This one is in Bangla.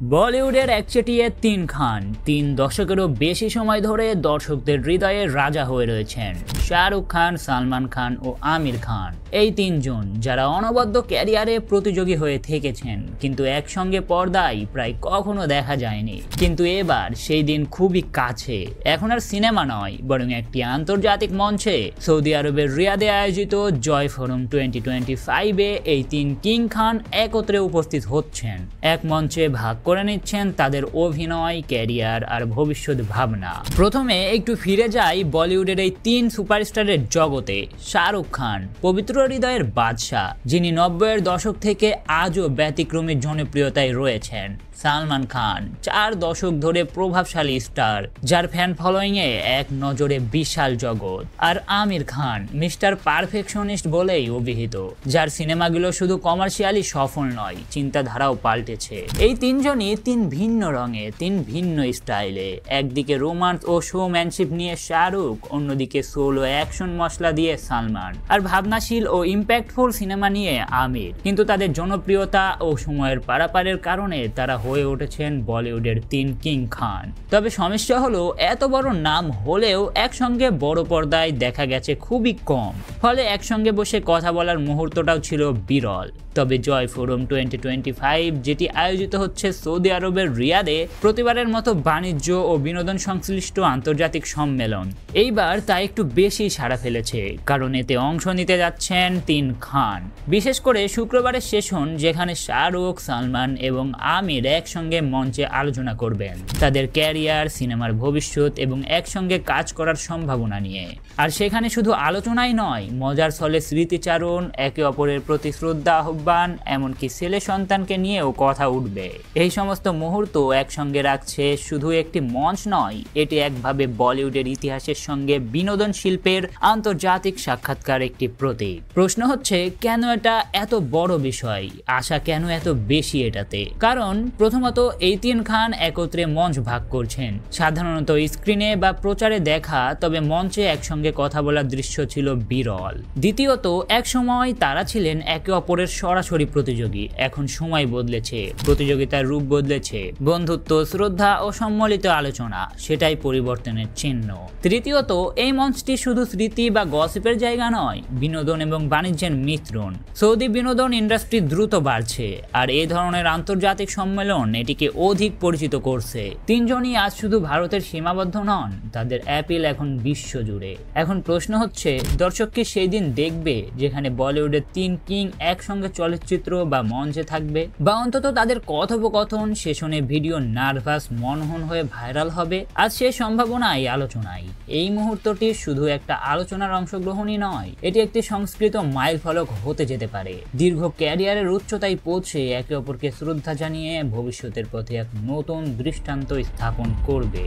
বলিউডের একচেটিয়া তিন খান ৩ দশকেরও বেশি সময় ধরে দর্শকদের হৃদয়ে রাজা হয়ে রয়েছেন। শাহরুখ খান, সালমান খান ও আমির খান, এই তিনজন যারা অনবদ্য ক্যারিয়ারে প্রতিযোগী হয়ে থেকেছেন, কিন্তু একসঙ্গে পর্দায় প্রায় কখনো দেখা যায়নি। কিন্তু এবার সেই দিন খুবই কাছে। এখন আর সিনেমা নয়, বরং একটি আন্তর্জাতিক মঞ্চে সৌদি আরবের রিয়াদে আয়োজিত জয় ফোরাম 2025-এ এই তিন কিং খান একত্রে উপস্থিত হচ্ছেন। এক মঞ্চে ভাগ করে নিচ্ছেন তাদের অভিনয়, ক্যারিয়ার আর ভবিষ্যৎ ভাবনা। প্রথমে একটু ফিরে যাই বলিউডের এই তিন সুপারস্টারের জগতে। শাহরুখ খান, পবিত্র হৃদয়ের বাদশা, যিনি 90-এর দশক থেকে আজও ব্যতিক্রমী জনপ্রিয়তায় রয়েছেন। সালমান খান, 4 দশক ধরে প্রভাবশালী স্টার, যার ফ্যান ফলোয়িং এ এক নজরে বিশাল জগৎ। আর আমির খান, মিস্টার পারফেকশনিস্ট বলেই অভিহিত, যার সিনেমাগুলো শুধু কমার্শিয়ালি সফল নয়, চিন্তাধারাও পাল্টেছে। এই তিনজনই তিন ভিন্ন রঙে, তিন ভিন্ন স্টাইলে। একদিকে রোমান্স ও শোম্যানশিপ নিয়ে শাহরুখ, অন্যদিকে সোল ও অ্যাকশন মশলা দিয়ে সালমান, আর ভাবনাশীল ও ইম্প্যাক্টফুল সিনেমা নিয়ে আমির। কিন্তু তাদের জনপ্রিয়তা ও সময়ের পারাপারের কারণে তারা হয়ে উঠেছেন বলিউডের তিন কিং খান। তবে সমস্যা হলো, এত বড় নাম হলেও একসঙ্গে বড় পর্দায় দেখা গেছে খুবই কম। ফলে একসঙ্গে বসে কথা বলার মুহূর্তটাও ছিল বিরল। তবে জয় ফোরাম 2025, যেটি আয়োজিত হচ্ছে সৌদি আরবের রিয়াদে, প্রতিবারের মতো বাণিজ্য ও বিনোদন সংশ্লিষ্ট আন্তর্জাতিক সম্মেলন, এইবার তা একটু বেশি সাড়া ফেলেছে। কারণ এতে অংশ নিতে যাচ্ছেন তিন খান। বিশেষ করে শুক্রবারের সেশন, যেখানে শাহরুখ, সালমান এবং আমির একসঙ্গে মঞ্চে আলোচনা করবেন তাদের ক্যারিয়ার, সিনেমার ভবিষ্যৎ এবং একসঙ্গে কাজ করার সম্ভাবনা নিয়ে। আর সেখানে শুধু আলোচনাই নয়, মজার ছলে স্মৃতিচারণ, একে অপরের প্রতি শ্রদ্ধা, আহ্বান, এমনকি ছেলে সন্তানকে নিয়েও কথা উঠবে। এই সমস্ত মুহূর্ত একসঙ্গে রাখছে শুধু একটি মঞ্চ নয়, এটি একভাবে বলিউডের ইতিহাসের সঙ্গে বিনোদন শিল্পের আন্তর্জাতিক সাক্ষাৎকার একটি প্রতীক। প্রশ্ন হচ্ছে, কেন এটা এত বড় বিষয়? আশা কেন এত বেশি এটাতে? কারণ প্রথমত, এই তিন খান একত্রে মঞ্চ ভাগ করছেন। সাধারণত স্ক্রিনে বা প্রচারে দেখা, তবে মঞ্চে একসঙ্গে কথা বলার দৃশ্য ছিল বিরল। দ্বিতীয়ত, এক সময় তারা ছিলেন একে অপরের সরাসরি প্রতিযোগী। এখন সময় বদলেছে, প্রতিযোগিতার রূপ বদলেছে। বন্ধুত্ব, শ্রদ্ধা ও সম্মিলিত আলোচনা, সেটাই পরিবর্তনের চিহ্ন। তৃতীয়ত, এই মঞ্চটি শুধু স্মৃতি বা গসিপের জায়গা নয়, বিনোদন এবং বাণিজ্যের মিশ্রণ। সৌদি বিনোদন ইন্ডাস্ট্রি দ্রুত বাড়ছে, আর এই ধরনের আন্তর্জাতিক সম্মেলন এটিকে অধিক পরিচিত করছে। তিনজনই আজ শুধু ভারতের সীমাবদ্ধ নন, তাদের অ্যাপিল এখন বিশ্বজুড়ে। এখন প্রশ্ন হচ্ছে, দর্শক কি সেই দিন দেখবে যেখানে বলিউডের তিন কিং একসঙ্গে চলচ্চিত্র বা মঞ্চে থাকবে? বা অন্তত তাদের কথোপকথন সেশনে ভিডিও নার্ভাস মনহন হয়ে ভাইরাল হবে? আজ সেই সম্ভাবনাই আলোচনায়। এই মুহূর্তটি শুধু একটা আলোচনার অংশগ্রহণই নয়, এটি একটি সংস্কৃত মাইল ফলক হতে যেতে পারে। দীর্ঘ ক্যারিয়ারের উচ্চতায় পৌঁছে একে অপরকে শ্রদ্ধা জানিয়ে ভবিষ্যতের পথে এক নতুন দৃষ্টান্ত স্থাপন করবে।